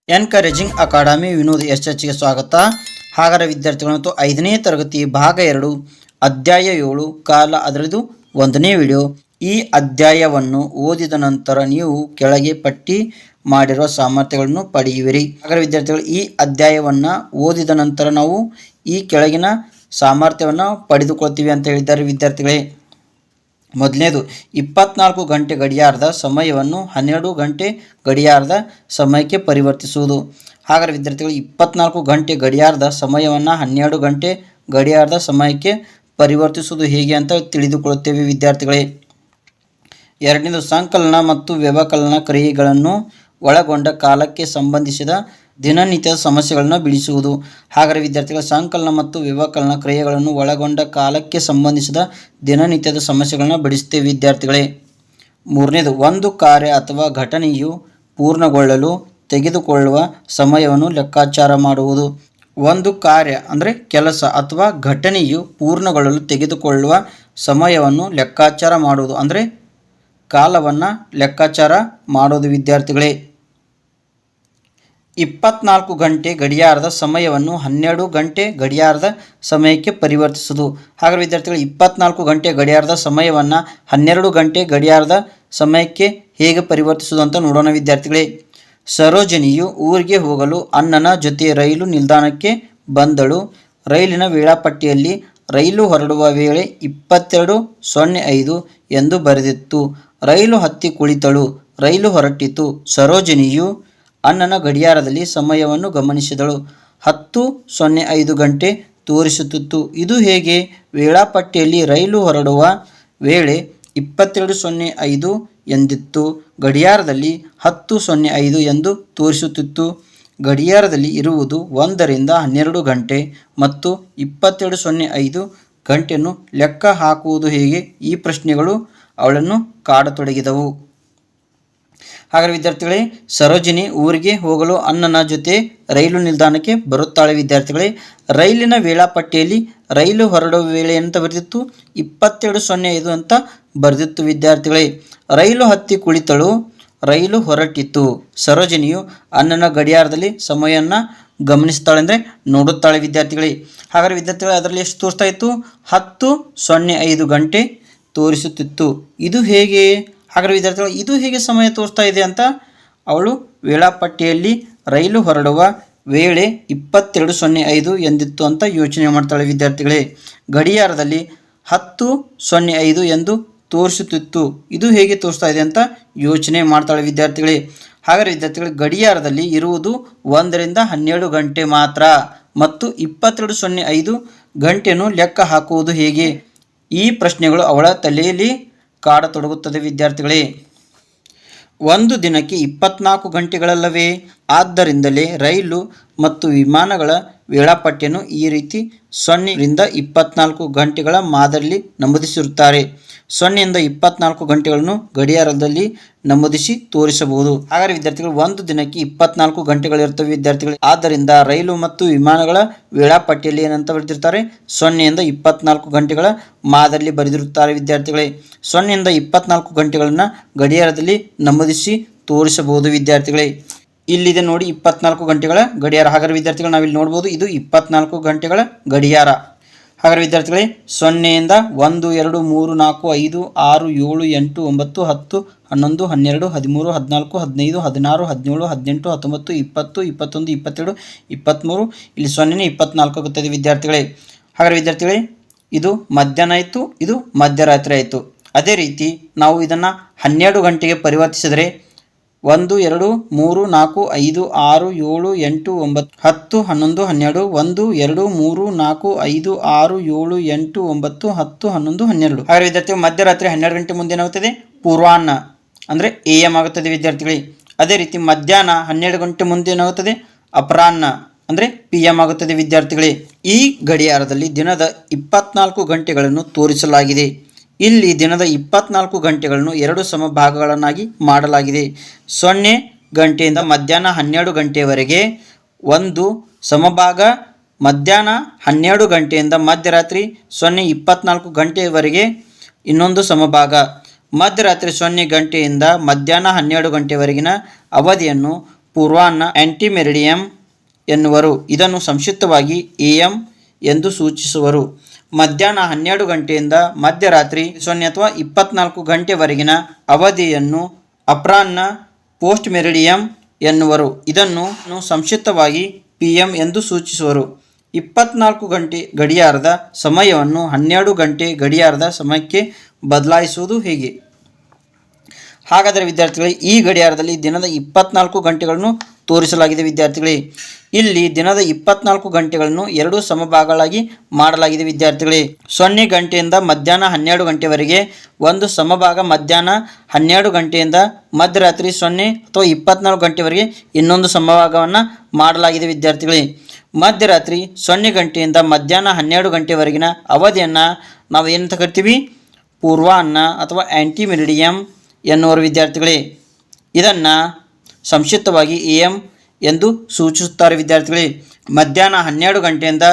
Encouraging academy Vinod ಎಸ್ಎಚ್ಗೆ ಸ್ವಾಗತ. ಹಾಗಾದರೆ ವಿದ್ಯಾರ್ಥಿಗಳು ಮತ್ತು 5ನೇ ತರಗತಿ ಭಾಗ 2 ಅಧ್ಯಾಯ 7 ಕಾಲ ಅದರದು 1ನೇ ವಿಡಿಯೋ. ಈ ಅಧ್ಯಾಯವನ್ನು ಓದಿದ ನಂತರ ನೀವು ಕೆಳಗೆ ಪಟ್ಟಿ ಮಾಡಿರುವ ಸಾಮರ್ಥ್ಯಗಳನ್ನು ಪಡೆಯುವಿರಿ. ಹಾಗಾದರೆ ವಿದ್ಯಾರ್ಥಿಗಳು ಈ ಅಧ್ಯಾಯವನ್ನು ಓದಿದ ನಂತರ ನಾವು ಈ ಕೆಳಗಿನ ಸಾಮರ್ಥ್ಯವನ್ನು ಪಡೆದುಕೊಳ್ತೀವಿ ಅಂತ ಹೇಳಿದ್ದಾರೆ ವಿದ್ಯಾರ್ಥಿಗಳೇ. ಮೊದಲನೇದು 24 ಗಂಟೆ ಗಡಿಯಾರದ ಸಮಯವನ್ನು 12 ಗಂಟೆ ಗಡಿಯಾರದ ಸಮಯಕ್ಕೆ ಪರಿವರ್ತಿಸುವುದು. ಹಾಗಾದರೆ ವಿದ್ಯಾರ್ಥಿಗಳು 24 ಗಂಟೆ ಗಡಿಯಾರದ ಸಮಯವನ್ನು 12 ಗಂಟೆ ಗಡಿಯಾರದ ಸಮಯಕ್ಕೆ ಪರಿವರ್ತಿಸುವುದು ಹೇಗೆ ಅಂತ ತಿಳಿದುಕೊಳ್ಳುತ್ತೇವೆ ವಿದ್ಯಾರ್ಥಿಗಳೇ. ಎರಡನೇದು ಸಂಕಲನ ಮತ್ತು ವ್ಯವಕಲನ ಕ್ರಿಯೆಗಳನ್ನು ಒಳಗೊಂಡ ಕಾಲಕ್ಕೆ ಸಂಬಂಧಿಸಿದ ದಿನನಿತ್ಯದ ಸಮಸ್ಯೆಗಳನ್ನು ಬಿಡಿಸುವುದು. ಹಾಗಾದರೆ ವಿದ್ಯಾರ್ಥಿಗಳ ಸಂಕಲನ ಮತ್ತು ವ್ಯವಕಲನ ಕ್ರಿಯೆಗಳನ್ನು ಒಳಗೊಂಡ ಕಾಲಕ್ಕೆ ಸಂಬಂಧಿಸಿದ ದಿನನಿತ್ಯದ ಸಮಸ್ಯೆಗಳನ್ನು ಬಿಡಿಸುತ್ತೇವೆ ವಿದ್ಯಾರ್ಥಿಗಳೇ. ಮೂರನೇದು ಒಂದು ಕಾರ್ಯ ಅಥವಾ ಘಟನೆಯು ಪೂರ್ಣಗೊಳ್ಳಲು ತೆಗೆದುಕೊಳ್ಳುವ ಸಮಯವನ್ನು ಲೆಕ್ಕಾಚಾರ ಮಾಡುವುದು. ಒಂದು ಕಾರ್ಯ ಅಂದರೆ ಕೆಲಸ ಅಥವಾ ಘಟನೆಯು ಪೂರ್ಣಗೊಳ್ಳಲು ತೆಗೆದುಕೊಳ್ಳುವ ಸಮಯವನ್ನು ಲೆಕ್ಕಾಚಾರ ಮಾಡುವುದು ಅಂದರೆ ಕಾಲವನ್ನು ಲೆಕ್ಕಾಚಾರ ಮಾಡೋದು ವಿದ್ಯಾರ್ಥಿಗಳೇ. 24 ಗಂಟೆ ಗಡಿಯಾರದ ಸಮಯವನ್ನು 12 ಗಂಟೆ ಗಡಿಯಾರದ ಸಮಯಕ್ಕೆ ಪರಿವರ್ತಿಸುವುದು. ಹಾಗಾದರೆ ವಿದ್ಯಾರ್ಥಿಗಳು 24 ಗಂಟೆ ಗಡಿಯಾರದ ಸಮಯವನ್ನು 12 ಗಂಟೆ ಗಡಿಯಾರದ ಸಮಯಕ್ಕೆ ಹೇಗೆ ಪರಿವರ್ತಿಸುವುದು ಅಂತ ನೋಡೋಣ ವಿದ್ಯಾರ್ಥಿಗಳೇ. ಸರೋಜಿನಿಯು ಊರಿಗೆ ಹೋಗಲು ಅಣ್ಣನ ಜೊತೆ ರೈಲು ನಿಲ್ದಾಣಕ್ಕೆ ಬಂದಳು. ರೈಲಿನ ವೇಳಾಪಟ್ಟಿಯಲ್ಲಿ ರೈಲು ಹೊರಡುವ ವೇಳೆ 22:05 ಎಂದು ಬರೆದಿತ್ತು. ರೈಲು ಹತ್ತಿ ಕುಳಿತಳು. ರೈಲು ಹೊರಟಿತು. ಸರೋಜಿನಿಯು ಅಣ್ಣನ ಗಡಿಯಾರದಲ್ಲಿ ಸಮಯವನ್ನು ಗಮನಿಸಿದಳು. 10:05 ಗಂಟೆ ತೋರಿಸುತ್ತಿತ್ತು. ಇದು ಹೇಗೆ? ವೇಳಾಪಟ್ಟಿಯಲ್ಲಿ ರೈಲು ಹೊರಡುವ ವೇಳೆ 22:05 ಎಂದಿತ್ತು. ಗಡಿಯಾರದಲ್ಲಿ 10:05 ಎಂದು ತೋರಿಸುತ್ತಿತ್ತು. ಗಡಿಯಾರದಲ್ಲಿ ಇರುವುದು 1 ರಿಂದ 12 ಗಂಟೆ ಮತ್ತು 22:05 ಗಂಟೆಯನ್ನು ಲೆಕ್ಕ ಹಾಕುವುದು ಹೇಗೆ? ಈ ಪ್ರಶ್ನೆಗಳು ಅವಳನ್ನು ಕಾಡತೊಡಗಿದವು. ಹಾಗಾದರೆ ವಿದ್ಯಾರ್ಥಿಗಳೇ, ಸರೋಜಿನಿ ಊರಿಗೆ ಹೋಗಲು ಅಣ್ಣನ ಜೊತೆ ರೈಲು ನಿಲ್ದಾಣಕ್ಕೆ ಬರುತ್ತಾಳೆ ವಿದ್ಯಾರ್ಥಿಗಳೇ. ರೈಲಿನ ವೇಳಾಪಟ್ಟಿಯಲ್ಲಿ ರೈಲು ಹೊರಡುವ ವೇಳೆ ಅಂತ ಬರೆದಿತ್ತು, 22:05 ಅಂತ ಬರೆದಿತ್ತು ವಿದ್ಯಾರ್ಥಿಗಳೇ. ರೈಲು ಹತ್ತಿ ಕುಳಿತಳು. ರೈಲು ಹೊರಟಿತು. ಸರೋಜಿನಿಯು ಅಣ್ಣನ ಗಡಿಯಾರದಲ್ಲಿ ಸಮಯವನ್ನು ಗಮನಿಸ್ತಾಳೆ ಅಂದರೆ ನೋಡುತ್ತಾಳೆ ವಿದ್ಯಾರ್ಥಿಗಳೇ. ಹಾಗಾದರೆ ವಿದ್ಯಾರ್ಥಿಗಳೇ, ಅದರಲ್ಲಿ ಎಷ್ಟು ತೋರಿಸ್ತಾ ಇತ್ತು? 10:05 ಗಂಟೆ ತೋರಿಸುತ್ತಿತ್ತು. ಇದು ಹೇಗೆ? ಹಾಗಾದರೆ ವಿದ್ಯಾರ್ಥಿಗಳು, ಇದು ಹೇಗೆ ಸಮಯ ತೋರಿಸ್ತಾ ಇದೆ ಅಂತ ಅವಳು ವೇಳಾಪಟ್ಟಿಯಲ್ಲಿ ರೈಲು ಹೊರಡುವ ವೇಳೆ 22:05 ಎಂದಿತ್ತು ಅಂತ ಯೋಚನೆ ಮಾಡ್ತಾಳೆ ವಿದ್ಯಾರ್ಥಿಗಳೇ. ಗಡಿಯಾರದಲ್ಲಿ 10:05 ಎಂದು ತೋರಿಸುತ್ತಿತ್ತು. ಇದು ಹೇಗೆ ತೋರಿಸ್ತಾ ಇದೆ ಅಂತ ಯೋಚನೆ ಮಾಡ್ತಾಳೆ ವಿದ್ಯಾರ್ಥಿಗಳೇ. ಹಾಗಾದರೆ ವಿದ್ಯಾರ್ಥಿಗಳು, ಗಡಿಯಾರದಲ್ಲಿ ಇರುವುದು 1 ರಿಂದ 12 ಗಂಟೆ ಮಾತ್ರ ಮತ್ತು 22:05 ಗಂಟೆಯನ್ನು ಲೆಕ್ಕ ಹಾಕುವುದು ಹೇಗೆ? ಈ ಪ್ರಶ್ನೆಗಳು ಅವಳ ತಲೆಯಲ್ಲಿ ಕಾಡತೊಡಗುತ್ತದೆ ವಿದ್ಯಾರ್ಥಿಗಳೇ. ಒಂದು ದಿನಕ್ಕೆ 24 ಗಂಟೆಗಳಲ್ಲವೇ? ಆದ್ದರಿಂದಲೇ ರೈಲು ಮತ್ತು ವಿಮಾನಗಳ ವೇಳಾಪಟ್ಟಿಯನ್ನು ಈ ರೀತಿ 0 ರಿಂದ 24 ಗಂಟೆಗಳ ಮಾದರಿಯಲ್ಲಿ ನಮೂದಿಸಿರುತ್ತಾರೆ. 0 ರಿಂದ 24 ಗಂಟೆಗಳನ್ನು ಗಡಿಯಾರದಲ್ಲಿ ನಮೂದಿಸಿ ತೋರಿಸಬಹುದು. ಹಾಗಾದರೆ ವಿದ್ಯಾರ್ಥಿಗಳು, ಒಂದು ದಿನಕ್ಕೆ 24 ಗಂಟೆಗಳಿರ್ತವೆ ವಿದ್ಯಾರ್ಥಿಗಳು. ಆದ್ದರಿಂದ ರೈಲು ಮತ್ತು ವಿಮಾನಗಳ ವೇಳಾಪಟ್ಟಿಯಲ್ಲಿ ಏನಂತ ಬರೆದಿರ್ತಾರೆ? 0 ರಿಂದ 24 ಗಂಟೆಗಳ ಮಾದರಿಯಲ್ಲಿ ಬರೆದಿರುತ್ತಾರೆ ವಿದ್ಯಾರ್ಥಿಗಳೇ. 0 ರಿಂದ 24 ಗಂಟೆಗಳನ್ನು ಗಡಿಯಾರದಲ್ಲಿ ನಮೂದಿಸಿ ತೋರಿಸಬಹುದು ವಿದ್ಯಾರ್ಥಿಗಳೇ. ಇಲ್ಲಿದೆ ನೋಡಿ 24 ಗಂಟೆಗಳ ಗಡಿಯಾರ. ಹಾಗಾದರೆ ವಿದ್ಯಾರ್ಥಿಗಳು, ನಾವಿಲ್ಲಿ ನೋಡ್ಬೋದು, ಇದು 24 ಗಂಟೆಗಳ ಗಡಿಯಾರ. ಹಾಗಾದರೆ ವಿದ್ಯಾರ್ಥಿಗಳೇ, 0 ಯಿಂದ 1 2 3 4 5 6 7 8 9 10 11 12 13 14 15 16 17 18 19 20 21 22 23 ಇಲ್ಲಿ 0ನೇ 24 ಆಗುತ್ತದೆ ವಿದ್ಯಾರ್ಥಿಗಳೇ. ಹಾಗಾದರೆ ವಿದ್ಯಾರ್ಥಿಗಳೇ, ಇದು ಮಧ್ಯಾಹ್ನ ಆಯಿತು, ಇದು ಮಧ್ಯರಾತ್ರಿ ಆಯಿತು. ಅದೇ ರೀತಿ ನಾವು ಇದನ್ನು 12 ಗಂಟೆಗೆ ಪರಿವರ್ತಿಸಿದರೆ 1 2 3 4 5 6 7 8 9 10 11 12 1 2 3 4 5 6 7 8 9 10 11 12. ಹಾಗಾದರೆ ವಿದ್ಯಾರ್ಥಿಗಳು, ಮಧ್ಯರಾತ್ರಿ 12 ಗಂಟೆ ಮುಂದೆ ಏನಾಗುತ್ತದೆ? ಪೂರ್ವಾಹ್ನ ಅಂದರೆ AM ಆಗುತ್ತದೆ ವಿದ್ಯಾರ್ಥಿಗಳೇ. ಅದೇ ರೀತಿ ಮಧ್ಯಾಹ್ನ 12 ಗಂಟೆ ಮುಂದೆ ಏನಾಗುತ್ತದೆ? ಅಪರಾಹ್ನ ಅಂದರೆ PM ಆಗುತ್ತದೆ ವಿದ್ಯಾರ್ಥಿಗಳೇ. ಈ ಗಡಿಯಾರದಲ್ಲಿ ದಿನದ 24 ಗಂಟೆಗಳನ್ನು ತೋರಿಸಲಾಗಿದೆ. ಇಲ್ಲಿ ದಿನದ 24 ಗಂಟೆಗಳನ್ನು 2 ಸಮಭಾಗಗಳನ್ನಾಗಿ ಮಾಡಲಾಗಿದೆ. 0 ಗಂಟೆಯಿಂದ ಮಧ್ಯಾಹ್ನ 12 ಗಂಟೆಯವರೆಗೆ ಒಂದು ಸಮಭಾಗ, ಮಧ್ಯಾಹ್ನ 12 ಗಂಟೆಯಿಂದ ಮಧ್ಯರಾತ್ರಿ 0:24 ಗಂಟೆಯವರೆಗೆ ಇನ್ನೊಂದು ಸಮಭಾಗ. ಮಧ್ಯರಾತ್ರಿ 0 ಗಂಟೆಯಿಂದ ಮಧ್ಯಾಹ್ನ 12 ಗಂಟೆವರೆಗಿನ ಅವಧಿಯನ್ನು ಪೂರ್ವಾಹ್ನ ಆಂಟಿ ಮೆರಿಡಿಯಂ ಎನ್ನುವರು. ಇದನ್ನು ಸಂಕ್ಷಿಪ್ತವಾಗಿ AM ಎಂದು ಸೂಚಿಸುವರು. ಮಧ್ಯಾಹ್ನ 12 ಗಂಟೆಯಿಂದ ಮಧ್ಯರಾತ್ರಿ 0 ಅಥವಾ 24 ಗಂಟೆವರೆಗಿನ ಅವಧಿಯನ್ನು ಅಪರಾಹ್ನ ಪೋಸ್ಟ್ ಮೆರಿಡಿಯಂ ಎನ್ನುವರು. ಇದನ್ನು ಸಂಕ್ಷಿಪ್ತವಾಗಿ PM ಎಂದು ಸೂಚಿಸುವರು. 24 ಗಂಟೆ ಗಡಿಯಾರದ ಸಮಯವನ್ನು 12 ಗಂಟೆ ಗಡಿಯಾರದ ಸಮಯಕ್ಕೆ ಬದಲಾಯಿಸುವುದು ಹೇಗೆ? ಹಾಗಾದರೆ ವಿದ್ಯಾರ್ಥಿಗಳೇ, ಈ ಗಡಿಯಾರದಲ್ಲಿ ದಿನದ 24 ಗಂಟೆಗಳನ್ನು ತೋರಿಸಲಾಗಿದೆ. ವಿದ್ಯಾರ್ಥಿಗಳೇ, ಇಲ್ಲಿ ದಿನದ 24 ಗಂಟೆಗಳನ್ನು 2 ಸಮಭಾಗಗಳಾಗಿ ಮಾಡಲಾಗಿದೆ. ವಿದ್ಯಾರ್ಥಿಗಳೇ, 0 ಗಂಟೆಯಿಂದ ಮಧ್ಯಾಹ್ನ 12 ಗಂಟೆವರೆಗೆ ಒಂದು ಸಮಭಾಗ, ಮಧ್ಯಾಹ್ನ 12 ಗಂಟೆಯಿಂದ ಮಧ್ಯರಾತ್ರಿ 0 ಅಥವಾ 24 ಗಂಟೆವರೆಗೆ ಇನ್ನೊಂದು ಸಮಭಾಗವನ್ನು ಮಾಡಲಾಗಿದೆ. ವಿದ್ಯಾರ್ಥಿಗಳೇ, ಮಧ್ಯರಾತ್ರಿ 0 ಗಂಟೆಯಿಂದ ಮಧ್ಯಾಹ್ನ 12 ಗಂಟೆವರೆಗಿನ ಅವಧಿಯನ್ನು ನಾವು ಏನಂತ ಕರಿತೀವಿ? ಪೂರ್ವಾಹ್ನ ಅಥವಾ ಆಂಟಿ ಮೆರಿಡಿಯಂ ಎನ್ನುವರು. ವಿದ್ಯಾರ್ಥಿಗಳೇ, ಇದನ್ನು ಸಂಕ್ಷಿಪ್ತವಾಗಿ AM ಎಂದು ಸೂಚಿಸುತ್ತಾರೆ. ವಿದ್ಯಾರ್ಥಿಗಳೇ, ಮಧ್ಯಾಹ್ನ 12 ಗಂಟೆಯಿಂದ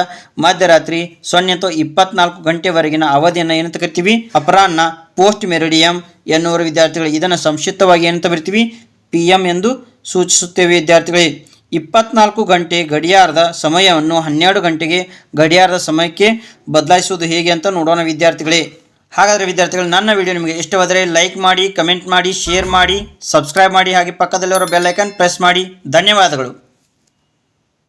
ಮಧ್ಯರಾತ್ರಿ 0 ಅಥವಾ 24 ಗಂಟೆವರೆಗಿನ ಅವಧಿಯನ್ನು ಏನಂತ ಕರಿತೀವಿ? ಅಪರಾಹ್ನ ಪೋಸ್ಟ್ ಮೆರಿಡಿಯಂ ಎನ್ನುವರು. ವಿದ್ಯಾರ್ಥಿಗಳೇ, ಇದನ್ನು ಸಂಕ್ಷಿಪ್ತವಾಗಿ ಏನಂತ ಬರಿತೀವಿ? PM ಎಂದು ಸೂಚಿಸುತ್ತೇವೆ. ವಿದ್ಯಾರ್ಥಿಗಳೇ, 24 ಗಂಟೆ ಗಡಿಯಾರದ ಸಮಯವನ್ನು 12 ಗಂಟೆಗೆ ಗಡಿಯಾರದ ಸಮಯಕ್ಕೆ ಬದಲಾಯಿಸುವುದು ಹೇಗೆ ಅಂತ ನೋಡೋಣ. ವಿದ್ಯಾರ್ಥಿಗಳೇ, ಹಾಗಾದರೆ ವಿದ್ಯಾರ್ಥಿಗಳು, ನನ್ನ ವಿಡಿಯೋ ನಿಮಗೆ ಇಷ್ಟವಾದರೆ ಲೈಕ್ ಮಾಡಿ, ಕಮೆಂಟ್ ಮಾಡಿ, ಶೇರ್ ಮಾಡಿ, ಸಬ್ಸ್ಕ್ರೈಬ್ ಮಾಡಿ, ಹಾಗೆ ಪಕ್ಕದಲ್ಲಿರೋ ಬೆಲ್ ಐಕಾನ್ ಪ್ರೆಸ್ ಮಾಡಿ. ಧನ್ಯವಾದಗಳು.